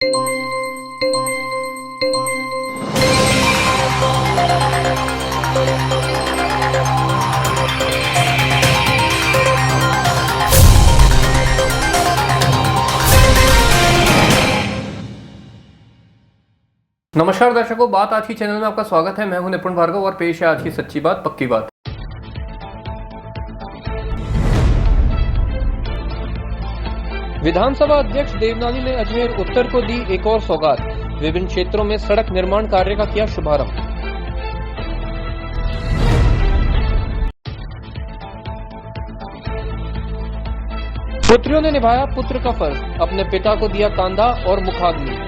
नमस्कार दर्शकों, बात आज की चैनल में आपका स्वागत है। मैं हूं निपुण भार्गव और पेश है आज की सच्ची बात पक्की बात। विधानसभा अध्यक्ष देवनानी ने अजमेर उत्तर को दी एक और सौगात। विभिन्न क्षेत्रों में सड़क निर्माण कार्य का किया शुभारंभ। पुत्रियों ने निभाया पुत्र का फर्ज, अपने पिता को दिया कांधा और मुखाग्नि।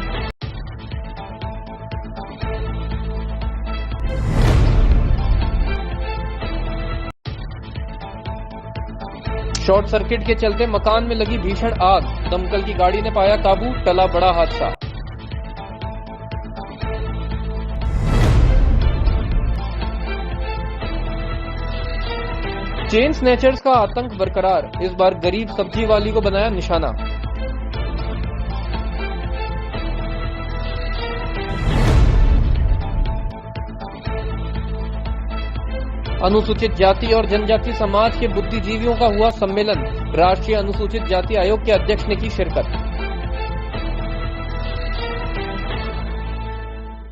शॉर्ट सर्किट के चलते मकान में लगी भीषण आग, दमकल की गाड़ी ने पाया काबू, टला बड़ा हादसा। चेन स्नैचर्स का आतंक बरकरार, इस बार गरीब सब्जी वाली को बनाया निशाना। अनुसूचित जाति और जनजाति समाज के बुद्धिजीवियों का हुआ सम्मेलन, राष्ट्रीय अनुसूचित जाति आयोग के अध्यक्ष ने की शिरकत।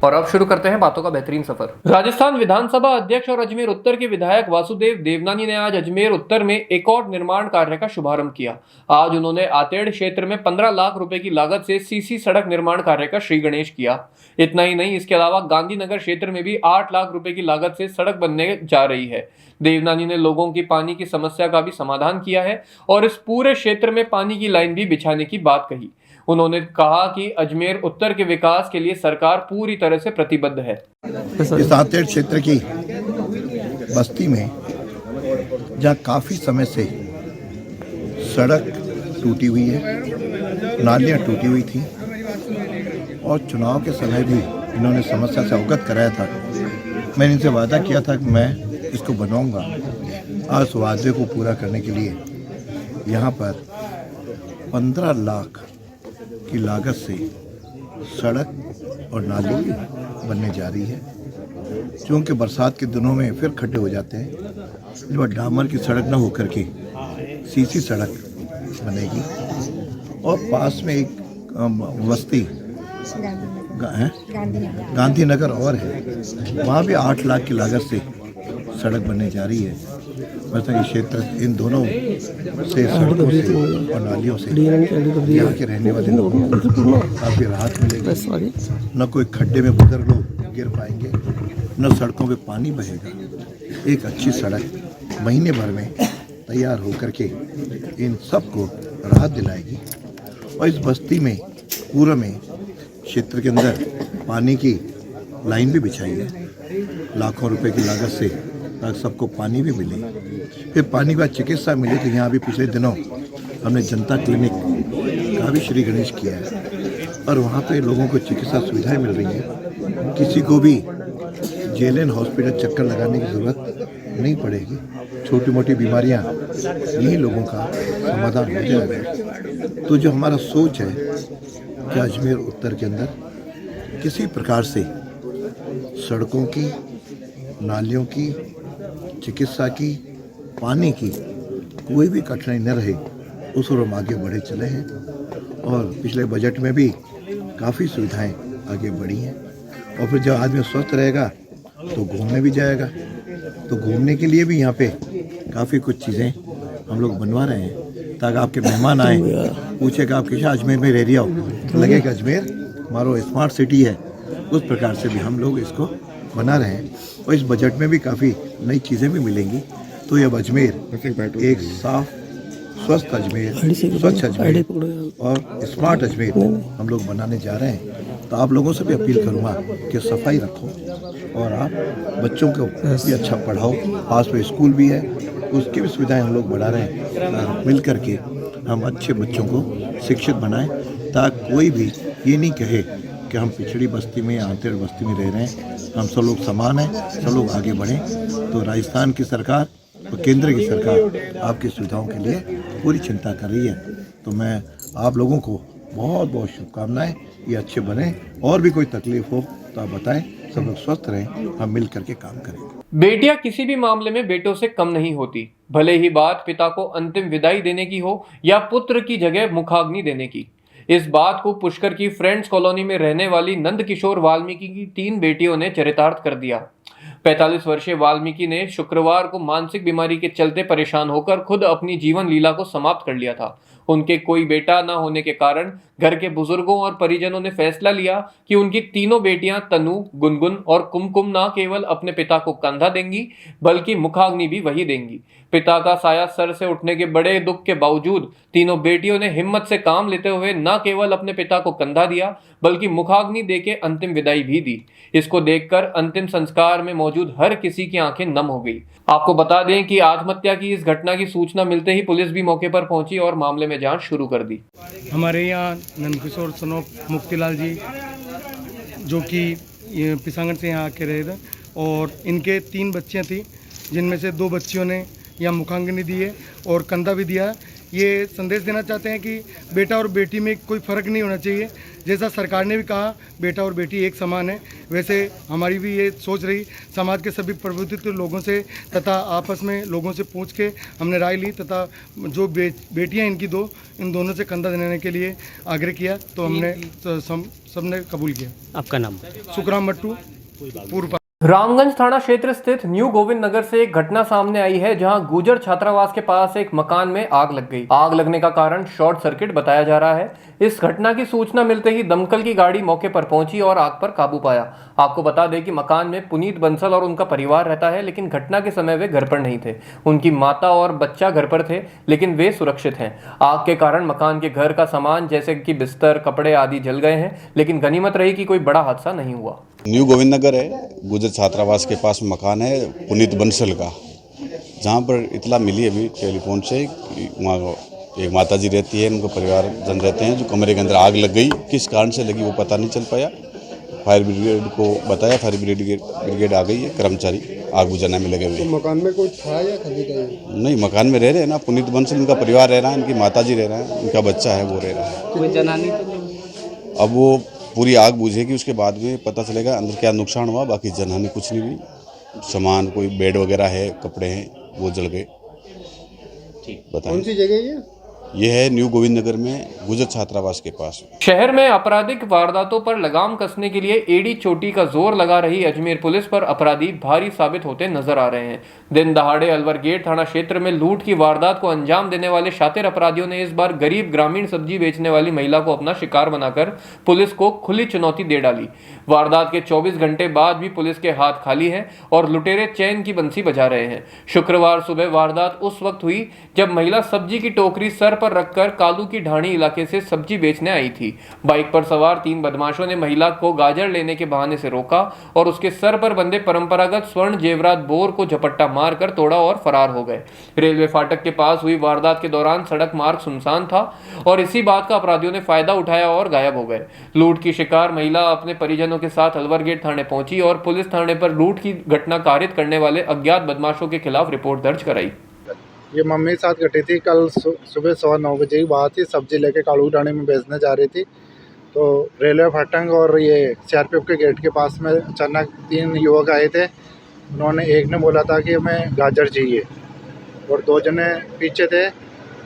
और अब शुरू करते हैं बातों का बेहतरीन सफर। राजस्थान विधानसभा अध्यक्ष और अजमेर उत्तर के विधायक वासुदेव देवनानी ने आज अजमेर उत्तर में एक और निर्माण कार्य का शुभारंभ किया। आज उन्होंने आतेड़ क्षेत्र में 15 लाख रुपए की लागत से सीसी सड़क निर्माण कार्य का श्री गणेश किया। इतना ही नहीं, इसके अलावा गांधीनगर क्षेत्र में भी 8 लाख रुपए की लागत से सड़क बनने जा रही है। देवनानी ने लोगों की पानी की समस्या का भी समाधान किया है और इस पूरे क्षेत्र में पानी की लाइन भी बिछाने की बात कही। उन्होंने कहा कि अजमेर उत्तर के विकास के लिए सरकार पूरी तरह से प्रतिबद्ध है। इस आतेड़ क्षेत्र की बस्ती में जहाँ काफी समय से सड़क टूटी हुई है, नालियाँ टूटी हुई थी और चुनाव के समय भी इन्होंने समस्या से अवगत कराया था। मैंने इनसे वादा किया था कि मैं इसको बनवाऊंगा। आज उस वादे को पूरा करने के लिए यहाँ पर 15 लाख की लागत से सड़क और नाली बनने जा रही है। क्योंकि बरसात के दिनों में फिर खड्डे हो जाते हैं, इस बार डामर की सड़क न होकर के सीसी सड़क बनेगी। और पास में एक बस्ती है गांधीनगर और है, वहाँ भी 8 लाख की लागत से सड़क बनने जा रही है। मतलब ये क्षेत्र इन दोनों से सड़कों से और नालियों से यहाँ के रहने वाले लोगों को काफ़ी राहत मिलेगी। न कोई खड्डे में बुजुर्ग लोग गिर पाएंगे, न सड़कों पे पानी बहेगा। एक अच्छी सड़क महीने भर में तैयार होकर के इन सबको राहत दिलाएगी। और इस बस्ती में पूर्व में क्षेत्र के अंदर पानी की लाइन भी बिछाई है, लाखों रुपए की लागत से, ताकि सबको पानी भी मिले। फिर पानी के बाद चिकित्सा मिले। तो यहाँ भी पिछले दिनों हमने जनता क्लिनिक का भी श्री गणेश किया है और वहाँ पे लोगों को चिकित्सा सुविधाएं मिल रही हैं। किसी को भी जेएलएन हॉस्पिटल चक्कर लगाने की ज़रूरत नहीं पड़ेगी। छोटी मोटी बीमारियाँ यही लोगों का समाधान हो जाएगा। तो जो हमारा सोच है कि अजमेर उत्तर के अंदर किसी प्रकार से सड़कों की, नालियों की, चिकित्सा की, पानी की कोई भी कठिनाई न रहे, उस ओर हम आगे बढ़े चले हैं। और पिछले बजट में भी काफ़ी सुविधाएं आगे बढ़ी हैं। और फिर जब आदमी स्वस्थ रहेगा तो घूमने भी जाएगा। तो घूमने के लिए भी यहाँ पे काफ़ी कुछ चीज़ें हम लोग बनवा रहे हैं, ताकि आपके मेहमान आए, पूछेगा आप किस अजमेर में रह रहा हो, लगेगा अजमेर हमारा स्मार्ट सिटी है। उस प्रकार से भी हम लोग इसको बना रहे हैं। और इस बजट में भी काफ़ी नई चीज़ें भी मिलेंगी। तो ये अजमेर एक साफ स्वस्थ अजमेर, स्वच्छ अजमेर और स्मार्ट अजमेर हम लोग बनाने जा रहे हैं। तो आप लोगों से भी अपील करूँगा कि सफाई रखो और आप बच्चों को भी अच्छा पढ़ाओ। पास में स्कूल भी है, उसकी भी सुविधाएं हम लोग बढ़ा रहे हैं। मिल करके हम अच्छे बच्चों को शिक्षित बनाएं, ताकि कोई भी ये नहीं कहे कि हम पिछड़ी बस्ती में या आंतेड़ बस्ती में रह रहे हैं। हम सब लोग समान हैं, सब लोग आगे बढ़ें। तो राजस्थान की सरकार और केंद्र की सरकार आपकी सुविधाओं के लिए पूरी चिंता कर रही है। तो मैं आप लोगों को बहुत बहुत शुभकामनाएं, ये अच्छे बने। और भी कोई तकलीफ हो तो आप बताएं, सब लोग स्वस्थ रहें, हम मिल करके काम करेंगे। बेटियां किसी भी मामले में बेटों से कम नहीं होती, भले ही बात पिता को अंतिम विदाई देने की हो या पुत्र की जगह मुखाग्नि देने की। इस बात को पुष्कर की फ्रेंड्स कॉलोनी में रहने वाली नंद किशोर वाल्मीकि की 3 बेटियों ने चरितार्थ कर दिया। 45 वर्षीय वाल्मीकि ने शुक्रवार को मानसिक बीमारी के चलते परेशान होकर खुद अपनी जीवन लीला को समाप्त कर लिया था। उनके कोई बेटा न होने के कारण घर के बुजुर्गों और परिजनों ने फैसला लिया कि उनकी तीनों बेटियां तनु, गुनगुन और कुमकुम न केवल अपने पिता को कंधा देंगी बल्कि मुखाग्नि भी वही देंगी। पिता का साया सर से उठने के बड़े दुख के बावजूद तीनों बेटियों ने हिम्मत से काम लेते हुए न केवल अपने पिता को कंधा दिया बल्कि मुखाग्नि देके अंतिम विदाई भी दी। इसको देखकर अंतिम संस्कार में मौजूद हर किसी की आंखें नम हो गई। आपको बता दें कि आत्महत्या की इस घटना की सूचना मिलते ही पुलिस भी मौके पर पहुंची और मामले में जांच शुरू कर दी। हमारे यहाँ नंदकिशोर सन ऑफ मुक्तिलाल जी जो कि पिसांगन से यहाँ आके रहे थे और इनके 3 बच्चियाँ थी, जिनमें से 2 बच्चियों ने यहाँ मुखाग्नि दी है और कंधा भी दिया है। ये संदेश देना चाहते हैं कि बेटा और बेटी में कोई फ़र्क नहीं होना चाहिए। जैसा सरकार ने भी कहा बेटा और बेटी एक समान है, वैसे हमारी भी ये सोच रही। समाज के सभी प्रबुद्ध लोगों से तथा आपस में लोगों से पूछ के हमने राय ली तथा जो बेटियां इनकी 2, इन दोनों से कंधा देने के लिए आग्रह किया तो हमने सबने कबूल किया। आपका नाम? सुखराम मट्टू, पूर्व। रामगंज थाना क्षेत्र स्थित न्यू गोविंद नगर से एक घटना सामने आई है जहां गुजर छात्रावास के पास एक मकान में आग लग गई। आग लगने का कारण शॉर्ट सर्किट बताया जा रहा है। इस घटना की सूचना मिलते ही दमकल की गाड़ी मौके पर पहुंची और आग पर काबू पाया। आपको बता दें कि मकान में पुनीत बंसल और उनका परिवार रहता है, लेकिन घटना के समय वे घर पर नहीं थे। उनकी माता और बच्चा घर पर थे, लेकिन वे सुरक्षित हैं। आग के कारण मकान के घर का सामान जैसे कि बिस्तर, कपड़े आदि जल गए हैं, लेकिन गनीमत रही कि कोई बड़ा हादसा नहीं हुआ। न्यू गोविंद नगर है, गुजर छात्रावास के पास मकान है पुनीत बंसल का, जहाँ पर इतला मिली अभी टेलीफोन से कि वहाँ एक माताजी रहती है, उनका परिवार जन रहते हैं, जो कमरे के अंदर आग लग गई। किस कारण से लगी वो पता नहीं चल पाया। फायर ब्रिगेड को बताया, फायर ब्रिगेड आ गई है, कर्मचारी आग बुझाने में लगे हुए हैं। तो मकान में कोई था या खाली था? नहीं, मकान में रह रहे हैं ना, पुनीत बंसल उनका परिवार रह रहा है, इनकी माताजी रह रहा है, उनका बच्चा है वो रह रहा है। कोई जनानी तो नहीं? अब वो पूरी आग बुझेगी, उसके बाद में पता चलेगा अंदर क्या नुकसान हुआ। बाकी जनहानि कुछ नहीं हुई। सामान कोई बेड वगैरह है, कपड़े हैं, वो जल गए। बताएं कौन सी जगह है ये है न्यू गोविंद नगर में, गुजर छात्रावास के पास। शहर में आपराधिक वारदातों पर लगाम कसने के लिए एड़ी चोटी का जोर लगा रही अजमेर पुलिस पर अपराधी भारी साबित होते नजर आ रहे हैं। दिन दहाड़े अलवर गेट थाना क्षेत्र में लूट की वारदात को अंजाम देने वाले शातिर अपराधियों ने इस बार गरीब ग्रामीण सब्जी बेचने वाली महिला को अपना शिकार बनाकर पुलिस को खुली चुनौती दे डाली। वारदात के 24 घंटे बाद भी पुलिस के हाथ खाली है और लुटेरे चैन की बंसी बजा रहे हैं। शुक्रवार सुबह वारदात उस वक्त हुई जब महिला सब्जी की टोकरी सर पर रखकर कालू की ढाणी इलाके से सब्जी बेचने आई थी। बाइक पर सवार 3 बदमाशों ने महिला को गाजर लेने के बहाने से रोका और उसके सर पर बंधे परंपरागत स्वर्ण जेवरात बोर को झपट्टा मारकर तोड़ा और फरार हो गए। रेलवे फाटक के पास हुई वारदात के दौरान सड़क मार्ग सुनसान था और इसी बात का अपराधियों ने फायदा उठाया और गायब हो गए। लूट की शिकार महिला अपने परिजनों के साथ अलवर गेट थाने पहुंची और पुलिस थाने पर लूट की घटना कारित करने वाले अज्ञात बदमाशों के खिलाफ रिपोर्ट दर्ज कराई। ये मम्मी के साथ घटी थी। कल सुबह 9:15 बजे की बात थी। सब्जी लेके कालू ढाणी में बेचने जा रही थी तो रेलवे फाटक और ये CRPF के गेट के पास में अचानक 3 युवक आए थे। उन्होंने, एक ने बोला था कि हमें गाजर चाहिए और 2 जने पीछे थे।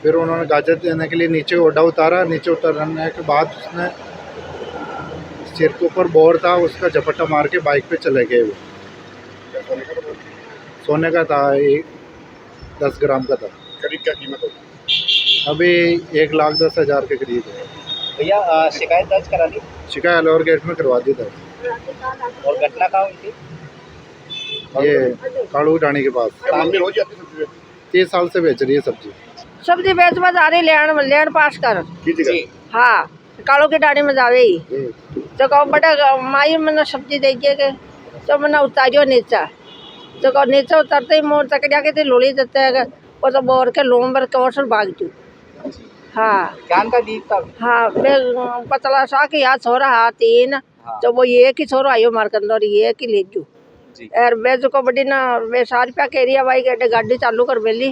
फिर उन्होंने गाजर देने के लिए नीचे ओढ़ा उतारा। नीचे उतरने के बाद उसने सिर के ऊपर बोर था, उसका झपट्टा मार के बाइक पे चले गए। वो सोने का था, 10 ग्राम का था। करीब क्या कीमत होगी? अभी 1,10,000 के करीब है। भैया शिकायत दर्ज करा ली? शिकायत अलवर गेट में करवा दी था। और घटना कहाँ हुई थी? ये कालू ढाणी के पास। मम्मी रोज आती सब्जी 30 साल से बेच रही है सब्जी। सब्जी बेच में जा रही लेन पास कर। जी। हाँ, कालू की डाड़ी में जावे ही तो कहो बड़ा माई मैंने सब्जी दे के तो मैंने उतारियो नीचा तो कहो नीचे उतरते ही मोर तक जाके थी लोली देते है वो तो बोर के लोम भर के और भाग जू। हाँ जान का दीप था। हाँ, मैं पतला सा कि याद छोरा हाँ 3 तो वो एक ही छोरा आयो मार कर एक ही ले जू यार बेच को बड़ी ना वे 100 रुपया के एरिया भाई गाड़ी चालू कर बेली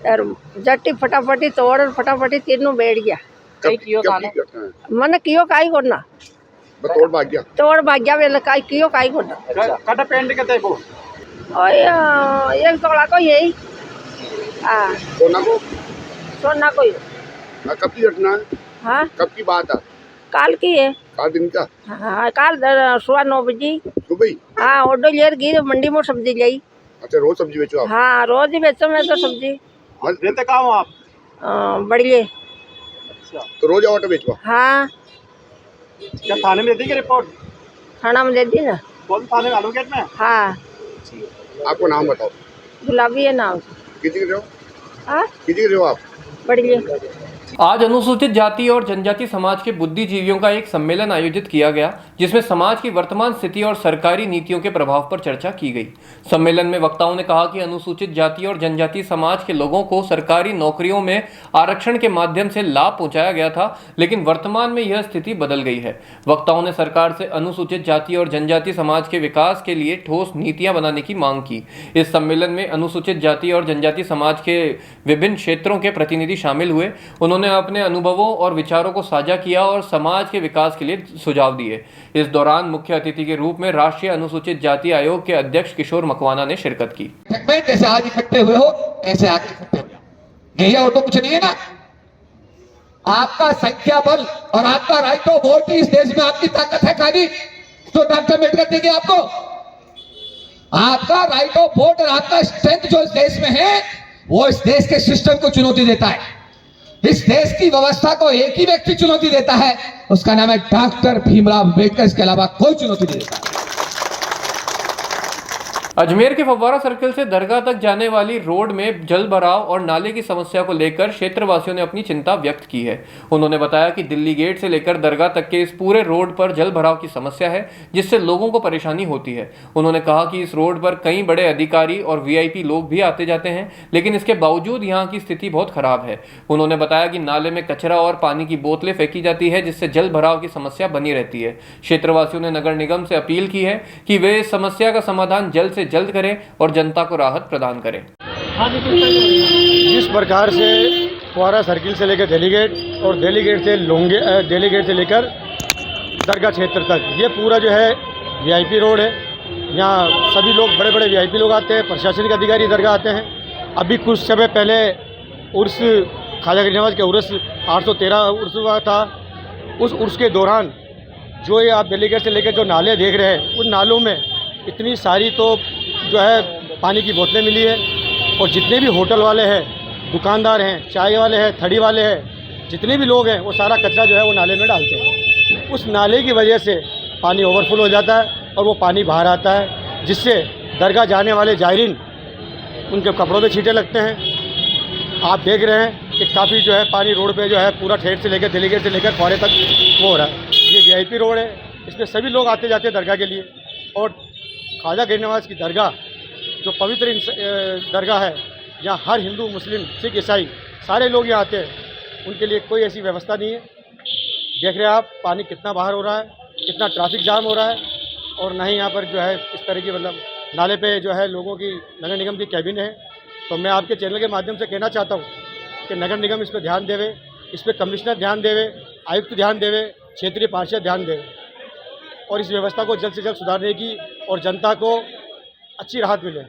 यार जट्टी फटाफटी तोड़ और फटाफटी तीनों बैठ गया। कई कियो कब खाना की घटना है? मन कियो काई कोना बतौर भाग्य तोड़ भाग्या वेले काई कियो काई कोना अच्छा कटा पेंट के वो और एक तोड़ा को यही हाँ सोना को सोना को ना कब की घटना है? हाँ कब की बात है? काल की है काल दिन का हाँ काल सुबह 9 बजे सुबह ही? हाँ ऑटो लेर गई मंडी में सब्जी लाई अच्छा रोज सब्जी बेचो आप? हाँ रोज ही बेचो मैं तो सब्जी रहते कहाँ हो आप? बढ़िए तो रोज ऑटो बेचवा? हाँ क्या थाने में दी क्या रिपोर्ट? खाना में दे दी ना कौन थाने में? आलू गेट में? हाँ आपको नाम बताओ। गुलाबी है नाम किसी के रहे हो? हाँ किसी के रहे हो आप? बढ़िए आज अनुसूचित जाति और जनजाति समाज के बुद्धिजीवियों का एक सम्मेलन आयोजित किया गया, जिसमें समाज की वर्तमान स्थिति और सरकारी नीतियों के प्रभाव पर चर्चा की गई। सम्मेलन में वक्ताओं ने कहा कि अनुसूचित जाति और जनजाति समाज के लोगों को सरकारी नौकरियों में आरक्षण के माध्यम से लाभ पहुंचाया गया था, लेकिन वर्तमान में यह स्थिति बदल गई है। वक्ताओं ने सरकार से अनुसूचित जाति और जनजाति समाज के विकास के लिए ठोस नीतियां बनाने की मांग की। इस सम्मेलन में अनुसूचित जाति और जनजाति समाज के विभिन्न क्षेत्रों के प्रतिनिधि शामिल हुए। उन्होंने अपने अनुभवों और विचारों को साझा किया और समाज के विकास के लिए सुझाव दिए। इस दौरान मुख्य अतिथि के रूप में राष्ट्रीय अनुसूचित जाति आयोग के अध्यक्ष किशोर मकवाना ने शिरकत की। जैसे आज इकट्ठे हुए हो ऐसे आगे इकट्ठे हो, यही और तो कुछ नहीं है ना। आपका संख्या बल और आपका राइट ऑफ वोट इस देश में आपकी ताकत है खाली, जो डॉक्टर अम्बेडकर देंगे आपको। आपका राइट ऑफ वोट और आपका स्ट्रेंथ जो इस देश में है, वो इस देश के सिस्टम को चुनौती देता है। इस देश की व्यवस्था को एक ही व्यक्ति चुनौती देता है, उसका नाम है डॉक्टर भीमराव अम्बेडकर। इसके अलावा कोई चुनौती नहीं देता। अजमेर के फव्वारा सर्किल से दरगाह तक जाने वाली रोड में जल भराव और नाले की समस्या को लेकर क्षेत्रवासियों ने अपनी चिंता व्यक्त की है। उन्होंने बताया कि दिल्ली गेट से लेकर दरगाह तक के इस पूरे रोड पर जल भराव की समस्या है, जिससे लोगों को परेशानी होती है। उन्होंने कहा कि इस रोड पर कई बड़े अधिकारी और वीआईपी लोग भी आते जाते हैं, लेकिन इसके बावजूद यहाँ की स्थिति बहुत खराब है। उन्होंने बताया कि नाले में कचरा और पानी की बोतलें फेंकी जाती है, जिससे जल भराव की समस्या बनी रहती है। क्षेत्रवासियों ने नगर निगम से अपील की है कि वे इस समस्या का समाधान जल्द से जल्द करें और जनता को राहत प्रदान करें। जिस प्रकार से फुहारा सर्किल से लेकर दिल्ली गेट और दिल्ली गेट से लेकर दरगाह क्षेत्र तक ये पूरा जो है वीआईपी रोड है। यहाँ सभी लोग बड़े बड़े वीआईपी लोग आते हैं, प्रशासनिक अधिकारी दरगाह आते हैं। अभी कुछ समय पहले उर्स ख्वाजा गरीब नवाज के उर्स 813 उर्स हुआ था। उस उर्स के दौरान जो ये आप दिल्ली गेट से लेकर जो नाले देख रहे हैं, उन नालों में इतनी सारी तो जो है पानी की बोतलें मिली है, और जितने भी होटल वाले हैं, दुकानदार हैं, चाय वाले हैं, थड़ी वाले हैं, जितने भी लोग हैं, वो सारा कचरा जो है वो नाले में डालते हैं। उस नाले की वजह से पानी ओवरफुल हो जाता है और वो पानी बाहर आता है, जिससे दरगाह जाने वाले जायरीन उनके कपड़ों पे छींटे लगते हैं। आप देख रहे हैं कि काफ़ी जो है पानी रोड पे जो है पूरा ठेठ से लेकर दिल्ली गेट से लेकर फुहारे तक वो हो रहा है। ये वीआईपी रोड है, इसमें सभी लोग आते जाते हैं दरगाह के लिए। और ख्वाजा गरीब नवाज की दरगाह जो पवित्र दरगाह है, यहाँ हर हिंदू, मुस्लिम, सिख, ईसाई सारे लोग यहाँ आते हैं। उनके लिए कोई ऐसी व्यवस्था नहीं है। देख रहे हैं आप पानी कितना बाहर हो रहा है, कितना ट्रैफिक जाम हो रहा है, और ना ही यहाँ पर जो है इस तरह की मतलब नाले पे जो है लोगों की नगर निगम की कैबिन है। तो मैं आपके चैनल के माध्यम से कहना चाहता हूँ कि नगर निगम इस पर ध्यान देवे, इस पर कमिश्नर ध्यान देवे, आयुक्त ध्यान देवे, क्षेत्रीय पार्षद ध्यान देवे, और इस व्यवस्था को जल्द से जल्द सुधारने की और जनता को अच्छी राहत मिले।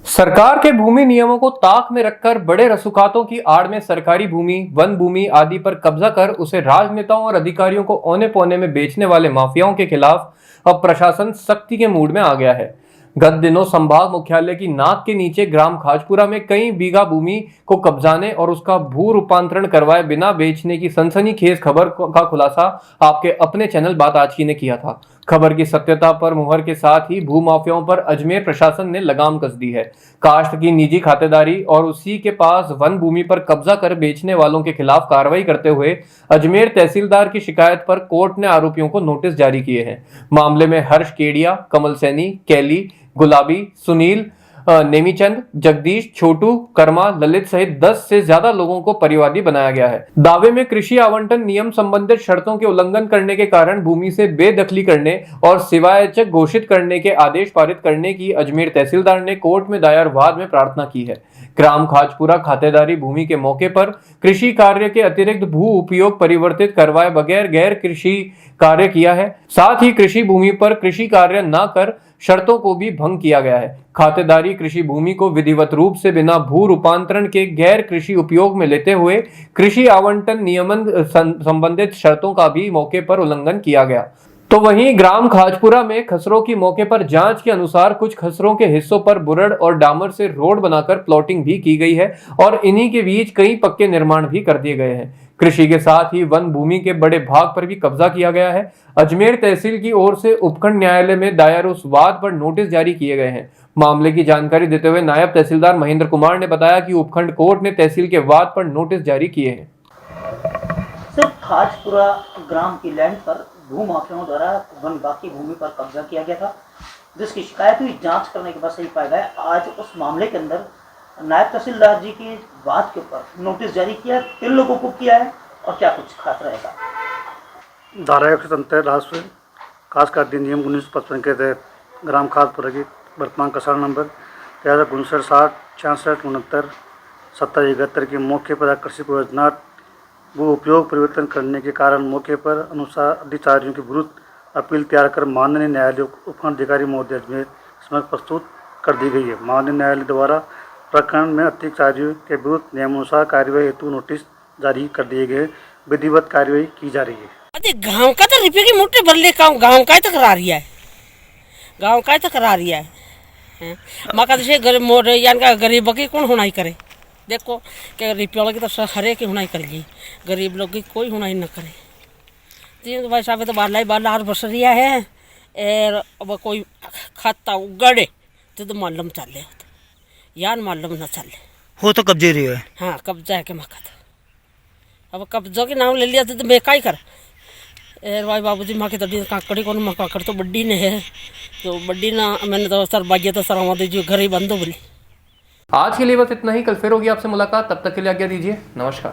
सरकार के भूमि नियमों को ताक में रखकर बड़े रसूखातों की आड़ में सरकारी भूमि, वन भूमि आदि पर कब्जा कर उसे राजनेताओं और अधिकारियों को औने पौने में बेचने वाले माफियाओं के खिलाफ अब प्रशासन सख्ती के मूड में आ गया है। गत दिनों संभाग मुख्यालय की नाक के नीचे ग्राम खाजपुरा में कई बीघा भूमि को कब्जाने और उसका भू रूपांतरण करवाए बिना बेचने की सनसनीखेज खबर का खुलासा आपके अपने चैनल बात आज की ने किया था। खबर की सत्यता पर मुहर के साथ ही भूमाफियाओं पर अजमेर प्रशासन ने लगाम कस दी है। काश्त की निजी खातेदारी और उसी के पास वन भूमि पर कब्जा कर बेचने वालों के खिलाफ कार्रवाई करते हुए अजमेर तहसीलदार की शिकायत पर कोर्ट ने आरोपियों को नोटिस जारी किए हैं। मामले में हर्ष केडिया, कमल सैनी, कैली, गुलाबी, सुनील, नेमीचंद, जगदीश, छोटू, कर्मा, ललित सहित 10 से ज्यादा लोगों को परिवादी बनाया गया है। दावे में कृषि आवंटन नियम संबंधित शर्तों के उल्लंघन करने के कारण भूमि से बेदखली करने और सिवायचक घोषित करने के आदेश पारित करने की अजमेर तहसीलदार ने कोर्ट में दायर वाद में प्रार्थना की है। ग्राम खाजपुरा खातेदारी भूमि के मौके पर कृषि कार्य के अतिरिक्त भू उपयोग परिवर्तित करवाए बगैर गैर कृषि कार्य किया है। साथ ही कृषि भूमि पर कृषि कार्य न कर शर्तों को भी भंग किया गया है। खातेदारी कृषि भूमि को विधिवत रूप से बिना भू रूपांतरण के गैर कृषि उपयोग में लेते हुए कृषि आवंटन नियमन संबंधित शर्तों का भी मौके पर उल्लंघन किया गया। तो वहीं ग्राम खाजपुरा में खसरों की मौके पर जांच के अनुसार कुछ खसरों के हिस्सों पर बुरड़ और डामर से रोड बनाकर प्लॉटिंग भी की गई है और इन्हीं के बीच कई पक्के निर्माण भी कर दिए गए हैं। कृषि के साथ ही वन भूमि के बड़े भाग पर भी कब्जा किया गया है। अजमेर तहसील की ओर से उपखंड न्यायालय में दायर उस वाद पर नोटिस जारी किए गए हैं। मामले की जानकारी देते हुए नायब तहसीलदार महेंद्र कुमार ने बताया कि उपखंड कोर्ट ने तहसील के वाद पर नोटिस जारी किए हैं। सिर्फ खाजपुरा ग्राम की लैंड पर भूमाफियाओं द्वारा वन विभाग की भूमि पर कब्जा किया गया था, जिसकी शिकायत हुई। जांच करने के बाद सही पाया गया। आज उस मामले के अंदर नायब तहसीलदार जी की बात के ऊपर नोटिस जारी किया। 3 लोगों को किया है और क्या कुछ खास रहेगा। धारा 177 राष्ट्र खासकर अधिनियम 1955 के तहत ग्राम खाजपुरा की वर्तमान कसार नंबर 63596669 के मौके पर कृषि योजना भू उपयोग परिवर्तन करने के कारण मौके पर अनुसार अधिकारियों के विरुद्ध अपील तैयार कर माननीय न्यायालय उपखंड अधिकारी महोदय अजमेर समक्ष प्रस्तुत कर दी गई है। माननीय न्यायालय द्वारा प्रकरण में अधिकारियों के विरुद्ध नियमानुसार कार्यवाही हेतु नोटिस जारी कर दिए गए। विधिवत कार्यवाही की जा रही है। अरे गांव का तो रुपये की मुट्ठी भर ले गाँव का ही तकरार है। गाँव का ही तकरार है। मका गरीब की कौन होनाई करे। देखो कि रुपये वाले की तो हरे की होनाई कर ली, गरीब लोग की कोई होनाई न करे। तो भाई साहब तो बारह बस रिया है और अब कोई खाता उगड़े तो मालूम चले यार मालूम न चले हो तो कब्जे रही है। हाँ कब्जा है के मका था। अब कब्जा के नाम ले लिया तो मैं का ही कर। भाई बाबूजी माँ की तड़ी काकड़ी कौन माँ काकड़ तो बड्डी ने है तो बड्डी ना मैंने तो सर बाजिए तो सर हमारे जो घर ही बंद हो बोली। आज के लिए बस इतना ही। कल फिर होगी आपसे मुलाकात, तब तक के लिए आज्ञा दीजिए। नमस्कार।